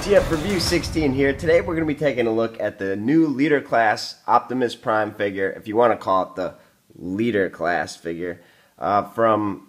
TFReview16 here. Today we're going to be taking a look at the new Leader Class Optimus Prime figure, if you want to call it the Leader Class figure, from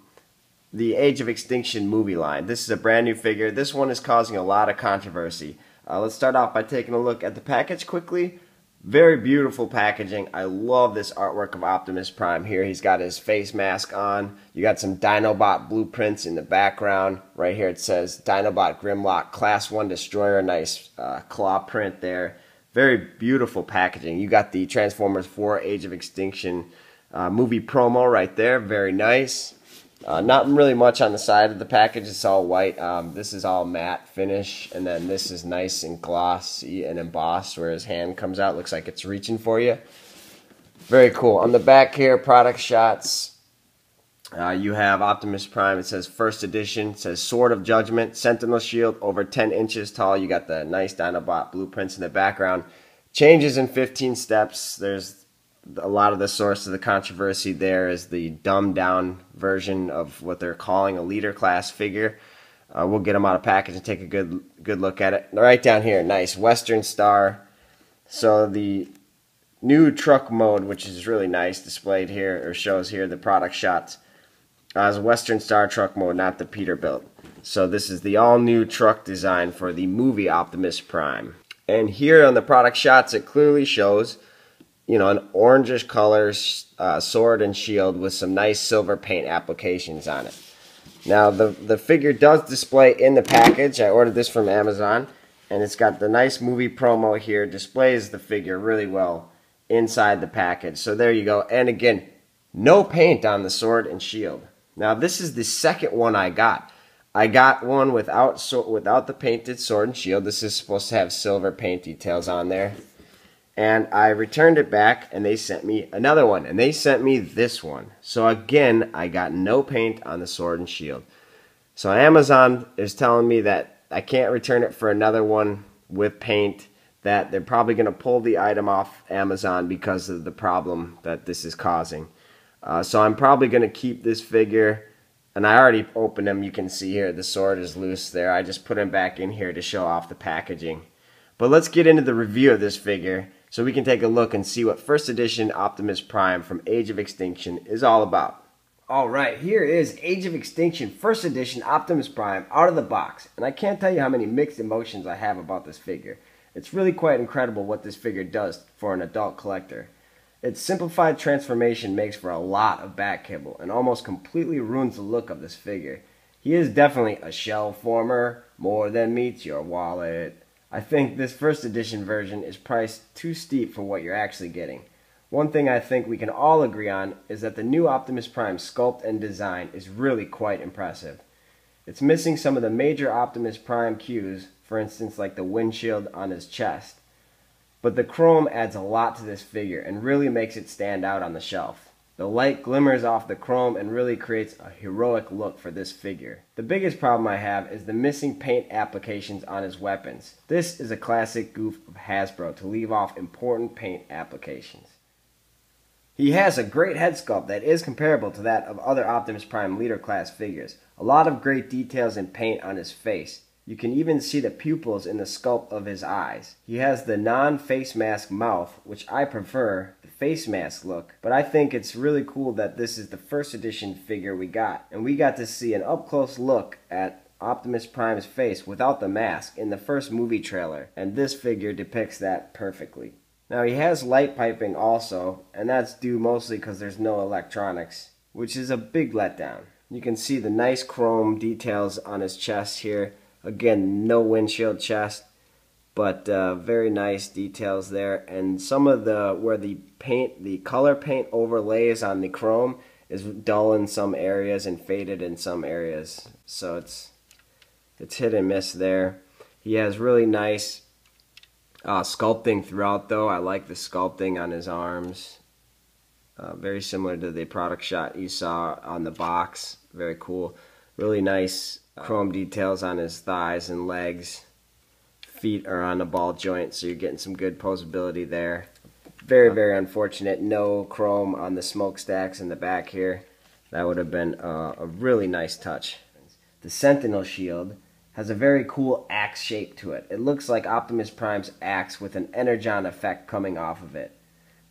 the Age of Extinction movie line. This is a brand new figure. This one is causing a lot of controversy. Let's start off by taking a look at the package quickly. Very beautiful packaging. I love this artwork of Optimus Prime here. He's got his face mask on. You got some Dinobot blueprints in the background. Right here it says Dinobot Grimlock Class 1 Destroyer. Nice claw print there. Very beautiful packaging. You got the Transformers 4 Age of Extinction movie promo right there. Very nice. Not really much on the side of the package. It's all white. This is all matte finish, and then this is nice and glossy and embossed where his hand comes out. Looks like it's reaching for you. Very cool. On the back here, product shots. You have Optimus Prime. It says First Edition. It says Sword of Judgment, Sentinel Shield, over 10 inches tall. You got the nice Dinobot blueprints in the background. Changes in 15 steps. There's a lot of the source of the controversy there is the dumbed down version of what they're calling a Leader Class figure. We'll get them out of package and take a good look at it. Right down here, nice Western Star. So the new truck mode, which is really nice, displayed here or shows here the product shots, is Western Star truck mode, not the Peterbilt. So this is the all new truck design for the movie Optimus Prime. And here on the product shots, it clearly shows, you know, an orangish color sword and shield with some nice silver paint applications on it. Now, the figure does display in the package. I ordered this from Amazon, and it's got the nice movie promo here. Displays the figure really well inside the package. So there you go. And again, no paint on the sword and shield. Now, this is the second one I got. I got one without the painted sword and shield. This is supposed to have silver paint details on there. And I returned it back, and they sent me another one. And they sent me this one. So again, I got no paint on the sword and shield. So Amazon is telling me that I can't return it for another one with paint, that they're probably going to pull the item off Amazon because of the problem that this is causing. So I'm probably going to keep this figure. And I already opened him. You can see here the sword is loose there. I just put him back in here to show off the packaging. But let's get into the review of this figure, so we can take a look and see what First Edition Optimus Prime from Age of Extinction is all about. Alright, here is Age of Extinction First Edition Optimus Prime out of the box. And I can't tell you how many mixed emotions I have about this figure. It's really quite incredible what this figure does for an adult collector. Its simplified transformation makes for a lot of back kibble and almost completely ruins the look of this figure. He is definitely a shell former, more than meets your wallet. I think this first edition version is priced too steep for what you're actually getting. One thing I think we can all agree on is that the new Optimus Prime sculpt and design is really quite impressive. It's missing some of the major Optimus Prime cues, for instance like the windshield on his chest. But the chrome adds a lot to this figure and really makes it stand out on the shelf. The light glimmers off the chrome and really creates a heroic look for this figure. The biggest problem I have is the missing paint applications on his weapons. This is a classic goof of Hasbro to leave off important paint applications. He has a great head sculpt that is comparable to that of other Optimus Prime Leader Class figures. A lot of great details and paint on his face. You can even see the pupils in the sculpt of his eyes. He has the non-face mask mouth, which I prefer the face mask look, but I think it's really cool that this is the first edition figure we got, and we got to see an up-close look at Optimus Prime's face without the mask in the first movie trailer, and this figure depicts that perfectly. Now he has light piping also, and that's due mostly because there's no electronics, which is a big letdown. You can see the nice chrome details on his chest here. Again, no windshield chest, but very nice details there. And some of where the color paint overlays on the chrome is dull in some areas and faded in some areas. So it's hit and miss there. He has really nice sculpting throughout though. I like the sculpting on his arms. Very similar to the product shot you saw on the box. Very cool. Really nice chrome details on his thighs and legs. Feet are on the ball joint, so you're getting some good posability there. Very, very unfortunate. No chrome on the smokestacks in the back here. That would have been a really nice touch. The Sentinel shield has a very cool axe shape to it. It looks like Optimus Prime's axe with an energon effect coming off of it.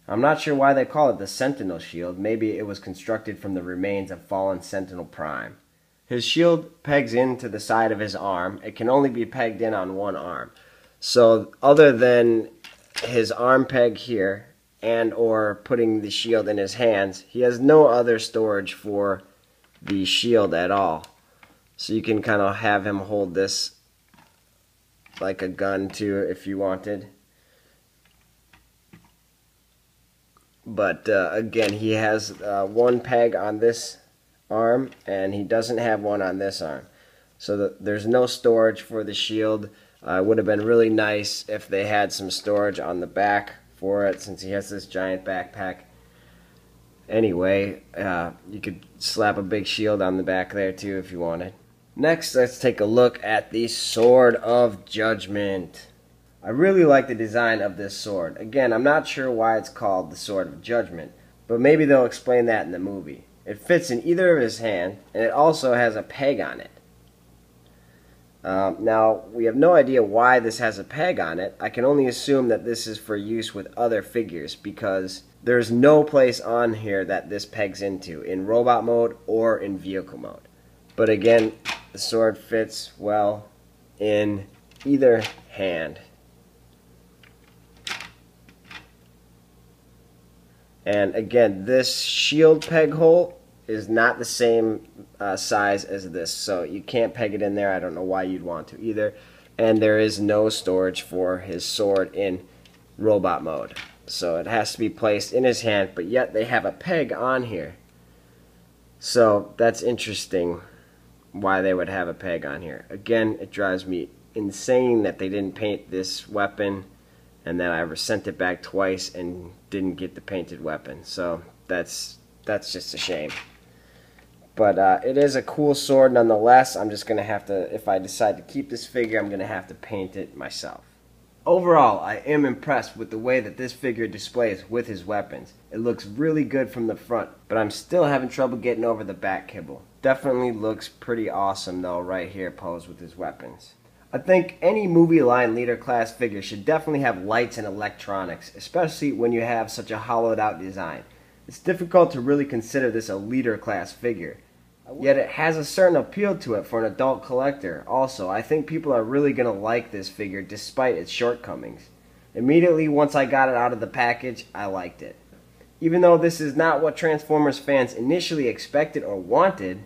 I'm not sure why they call it the Sentinel shield. Maybe it was constructed from the remains of fallen Sentinel Prime. His shield pegs into the side of his arm. It can only be pegged in on one arm. So other than his arm peg here and or putting the shield in his hands, he has no other storage for the shield at all. So you can kind of have him hold this like a gun too if you wanted. But again, he has one peg on this arm and he doesn't have one on this arm. So there's no storage for the shield. It would have been really nice if they had some storage on the back for it, since he has this giant backpack. Anyway, you could slap a big shield on the back there too if you wanted. Next, let's take a look at the Sword of Judgment. I really like the design of this sword. Again, I'm not sure why it's called the Sword of Judgment, but maybe they'll explain that in the movie. It fits in either of his hands, and it also has a peg on it. Now, we have no idea why this has a peg on it. I can only assume that this is for use with other figures, because there's no place on here that this pegs into, in robot mode or in vehicle mode. But again, the sword fits well in either hand. And again, this shield peg hole is not the same size as this, so you can't peg it in there. I don't know why you'd want to either. And there is no storage for his sword in robot mode, so it has to be placed in his hand, but yet they have a peg on here. So that's interesting why they would have a peg on here. Again, it drives me insane that they didn't paint this weapon, and that I sent it back twice and didn't get the painted weapon. So that's just a shame. But it is a cool sword nonetheless. I'm just going to have to, if I decide to keep this figure, I'm going to have to paint it myself. Overall, I am impressed with the way that this figure displays with his weapons. It looks really good from the front, but I'm still having trouble getting over the back kibble. Definitely looks pretty awesome though right here posed with his weapons. I think any movie line leader class figure should definitely have lights and electronics, especially when you have such a hollowed out design. It's difficult to really consider this a leader class figure. Yet it has a certain appeal to it for an adult collector. Also, I think people are really going to like this figure despite its shortcomings. Immediately once I got it out of the package, I liked it. Even though this is not what Transformers fans initially expected or wanted,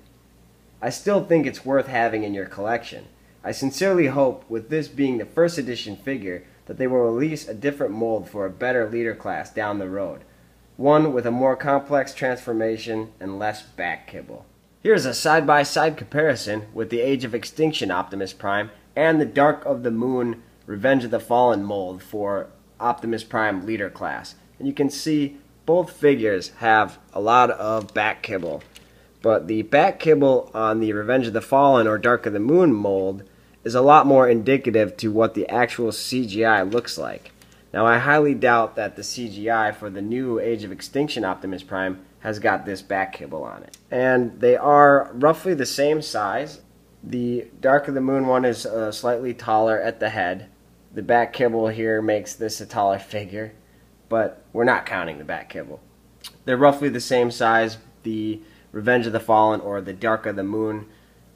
I still think it's worth having in your collection. I sincerely hope, with this being the first edition figure, that they will release a different mold for a better leader class down the road. One with a more complex transformation and less back kibble. Here's a side-by-side comparison with the Age of Extinction Optimus Prime and the Dark of the Moon Revenge of the Fallen mold for Optimus Prime leader class. And you can see both figures have a lot of back kibble. But the back kibble on the Revenge of the Fallen or Dark of the Moon mold is a lot more indicative to what the actual CGI looks like. Now, I highly doubt that the CGI for the new Age of Extinction Optimus Prime has got this back kibble on it. And they are roughly the same size. The Dark of the Moon one is slightly taller at the head. The back kibble here makes this a taller figure, but we're not counting the back kibble. They're roughly the same size. The Revenge of the Fallen or the Dark of the Moon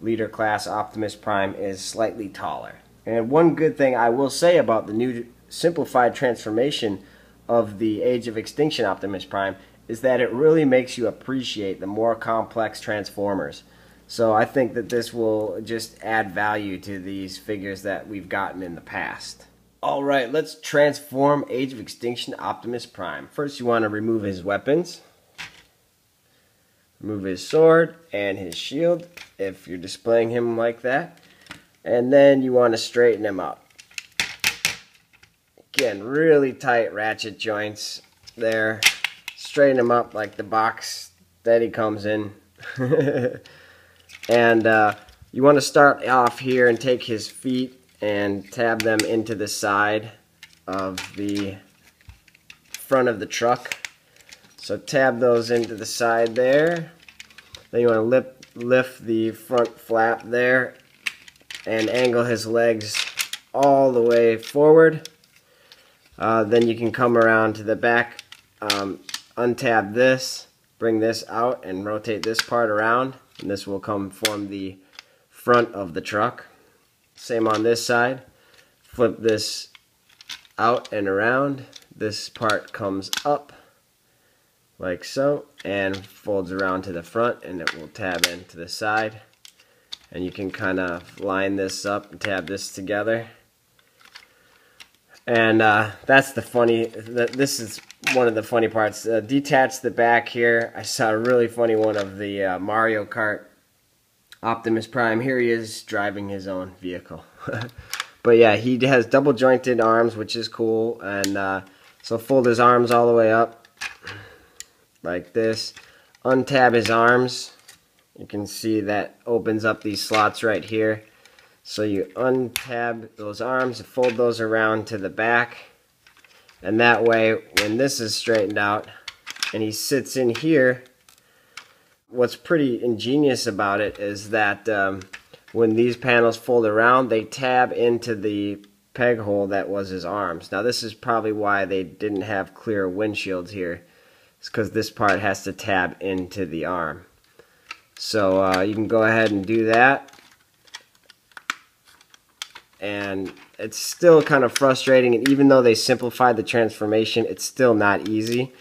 leader class Optimus Prime is slightly taller. And one good thing I will say about the new simplified transformation of the Age of Extinction Optimus Prime is that it really makes you appreciate the more complex Transformers. So I think that this will just add value to these figures that we've gotten in the past. Alright, let's transform Age of Extinction Optimus Prime. First you want to remove his weapons. Remove his sword and his shield if you're displaying him like that. And then you want to straighten him up. Again, really tight ratchet joints there. Straighten him up like the box that he comes in. And you want to start off here and take his feet and tab them into the side of the front of the truck. So tab those into the side there. Then you want to lift the front flap there and angle his legs all the way forward. Then you can come around to the back, untab this, bring this out, and rotate this part around, and this will come form the front of the truck. Same on this side. Flip this out and around. This part comes up like so and folds around to the front, and it will tab into the side. And you can kind of line this up and tab this together. And that's the funny, this is one of the funny parts. Detach the back here. I saw a really funny one of the Mario Kart Optimus Prime. Here he is driving his own vehicle. But yeah, he has double jointed arms, which is cool. And so fold his arms all the way up like this. Untab his arms. You can see that opens up these slots right here. So you untab those arms and fold those around to the back. And that way, when this is straightened out and he sits in here, what's pretty ingenious about it is that when these panels fold around, they tab into the peg hole that was his arms. Now this is probably why they didn't have clear windshields here. It's because this part has to tab into the arm. So you can go ahead and do that. And it's still kind of frustrating, and even though they simplified the transformation, it's still not easy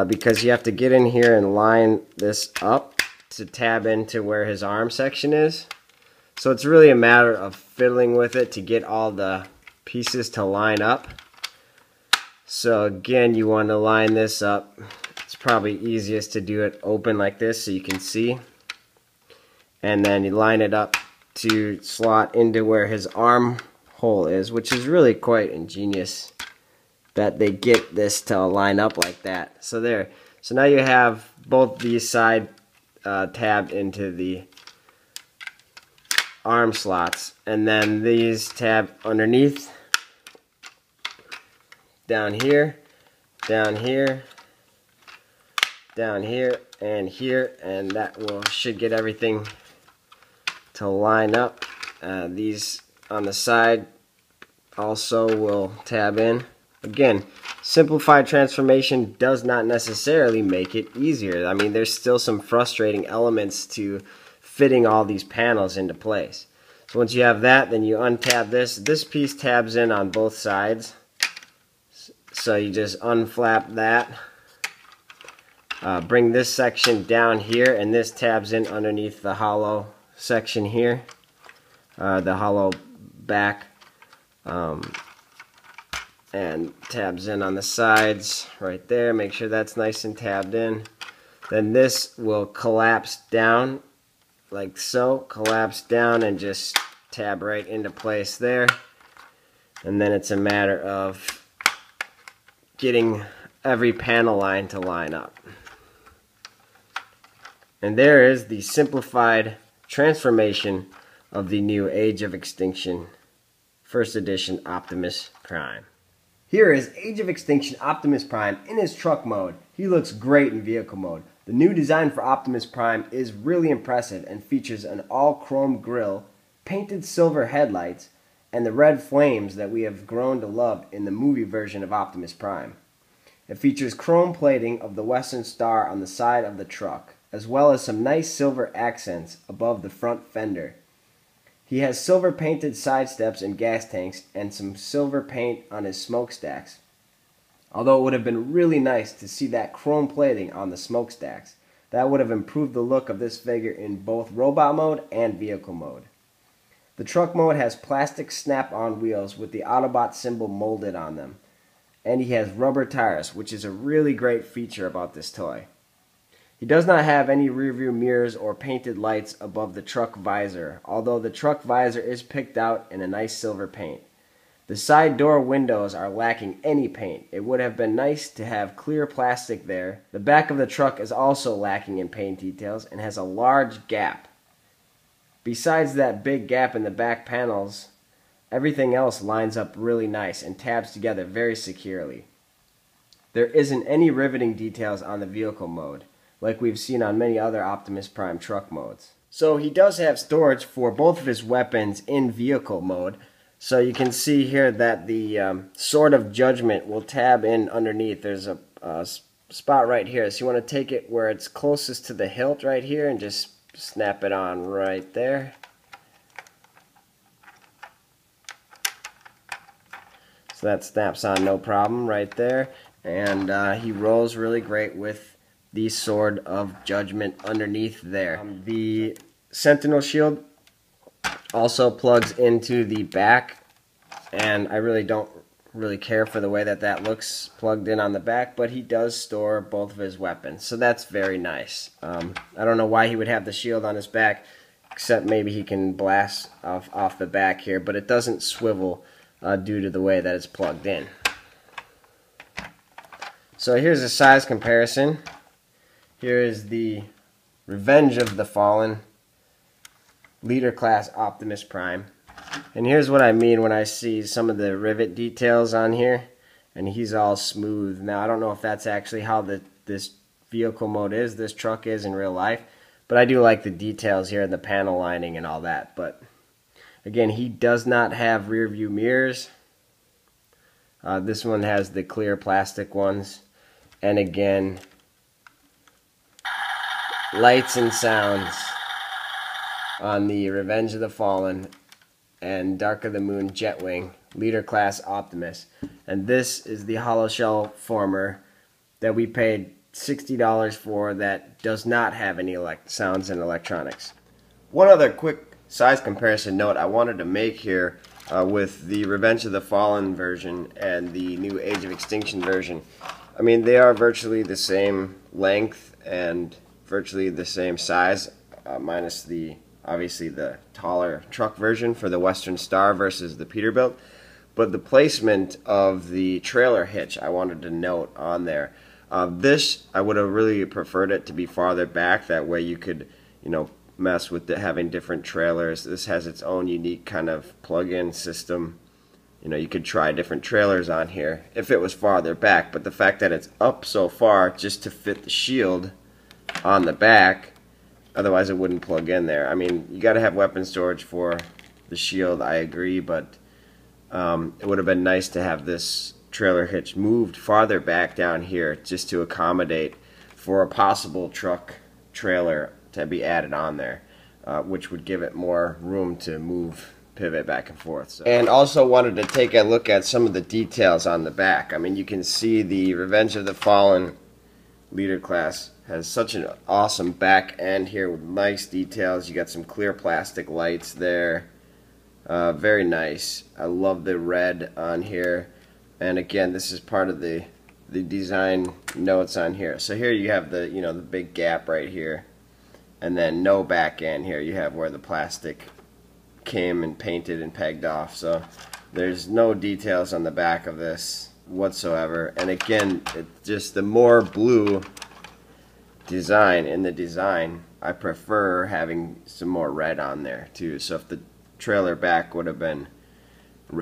because you have to get in here and line this up to tab into where his arm section is. So it's really a matter of fiddling with it to get all the pieces to line up. So again, you want to line this up. It's probably easiest to do it open like this so you can see. And then you line it up to slot into where his arm hole is, which is really quite ingenious that they get this to line up like that. So there. So now you have both these side tabbed into the arm slots, and then these tab underneath, down here, down here, down here, and that should get everything to line up. These on the side also will tab in. Again, simplified transformation does not necessarily make it easier. I mean, there's still some frustrating elements to fitting all these panels into place. So once you have that, then you untab this. This piece tabs in on both sides. So you just unflap that. Bring this section down here, and this tabs in underneath the hollow section here, the hollow back, and tabs in on the sides right there. Make sure that's nice and tabbed in. Then this will collapse down like so, collapse down and just tab right into place there. And then it's a matter of getting every panel line to line up. And there is the simplified transformation of the new Age of Extinction First Edition Optimus Prime. Here is Age of Extinction Optimus Prime in his truck mode. He looks great in vehicle mode. The new design for Optimus Prime is really impressive and features an all-chrome grille, painted silver headlights, and the red flames that we have grown to love in the movie version of Optimus Prime. It features chrome plating of the Western Star on the side of the truck, as well as some nice silver accents above the front fender. He has silver painted side steps and gas tanks and some silver paint on his smokestacks. Although it would have been really nice to see that chrome plating on the smokestacks. That would have improved the look of this figure in both robot mode and vehicle mode. The truck mode has plastic snap-on wheels with the Autobot symbol molded on them. And he has rubber tires, which is a really great feature about this toy. He does not have any rearview mirrors or painted lights above the truck visor, although the truck visor is picked out in a nice silver paint. The side door windows are lacking any paint. It would have been nice to have clear plastic there. The back of the truck is also lacking in paint details and has a large gap. Besides that big gap in the back panels, everything else lines up really nice and tabs together very securely. There isn't any riveting details on the vehicle mode, like we've seen on many other Optimus Prime truck modes. So he does have storage for both of his weapons in vehicle mode. So you can see here that the Sword of Judgment will tab in underneath. There's a spot right here. So you want to take it where it's closest to the hilt right here and just snap it on right there. So that snaps on no problem right there. And he rolls really great with the Sword of Judgment underneath there. The Sentinel Shield also plugs into the back, and I really don't care for the way that looks plugged in on the back, but he does store both of his weapons, so that's very nice. I don't know why he would have the shield on his back, except maybe he can blast off the back here, but it doesn't swivel due to the way that it's plugged in. So here's a size comparison. Here is the Revenge of the Fallen Leader Class Optimus Prime. And here's what I mean when I see some of the rivet details on here, and he's all smooth. Now I don't know if that's actually how this vehicle mode is, this truck is in real life, but I do like the details here and the panel lining and all that. But again, he does not have rear view mirrors. This one has the clear plastic ones, and again, lights and sounds on the Revenge of the Fallen and Dark of the Moon Jetwing Leader Class Optimus. And this is the hollow shell former that we paid $60 for that does not have any sounds and electronics. One other quick size comparison note I wanted to make here with the Revenge of the Fallen version and the new Age of Extinction version. I mean, they are virtually the same length and virtually the same size, minus obviously the taller truck version for the Western Star versus the Peterbilt. But the placement of the trailer hitch I wanted to note on there. This, I would have really preferred it to be farther back. That way you could, mess with having different trailers. This has its own unique kind of plug-in system. You could try different trailers on here if it was farther back. But the fact that it's up so far just to fit the shield on the back, otherwise it wouldn't plug in there. I mean, you got to have weapon storage for the shield, I agree, but it would have been nice to have this trailer hitch moved farther back down here just to accommodate for a possible truck trailer to be added on there, which would give it more room to move, pivot back and forth. So. And also wanted to take a look at some of the details on the back. I mean, you can see the Revenge of the Fallen Leader Class has such an awesome back end here with nice details. You got some clear plastic lights there. Very nice. I love the red on here. And again, this is part of the design notes on here. So here you have the the big gap right here, and then no back end here. You have where the plastic came and painted and pegged off. So there's no details on the back of this whatsoever. And again, it's just the more blue design in the design, I prefer having some more red on there too. So if the trailer back would have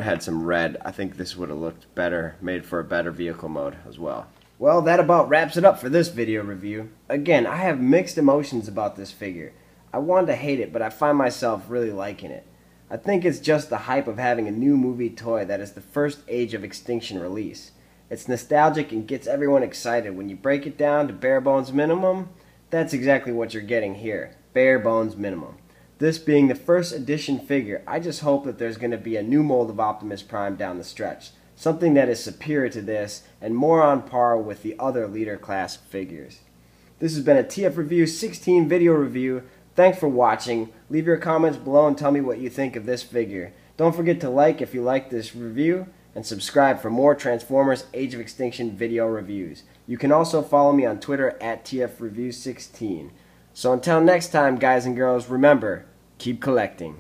had some red, I think this would have looked better, made for a better vehicle mode as well. Well, that about wraps it up for this video review. Again, I have mixed emotions about this figure. I wanted to hate it, but I find myself really liking it. I think it's just the hype of having a new movie toy that is the first Age of Extinction release. It's nostalgic and gets everyone excited. When you break it down to bare bones minimum, that's exactly what you're getting here. Bare bones minimum. This being the first edition figure, I just hope that there's going to be a new mold of Optimus Prime down the stretch. Something that is superior to this and more on par with the other leader class figures. This has been a TFReview16 video review. Thanks for watching. Leave your comments below and tell me what you think of this figure. Don't forget to like if you like this review, and subscribe for more Transformers Age of Extinction video reviews. You can also follow me on Twitter at TFReview16. So until next time, guys and girls, remember, keep collecting.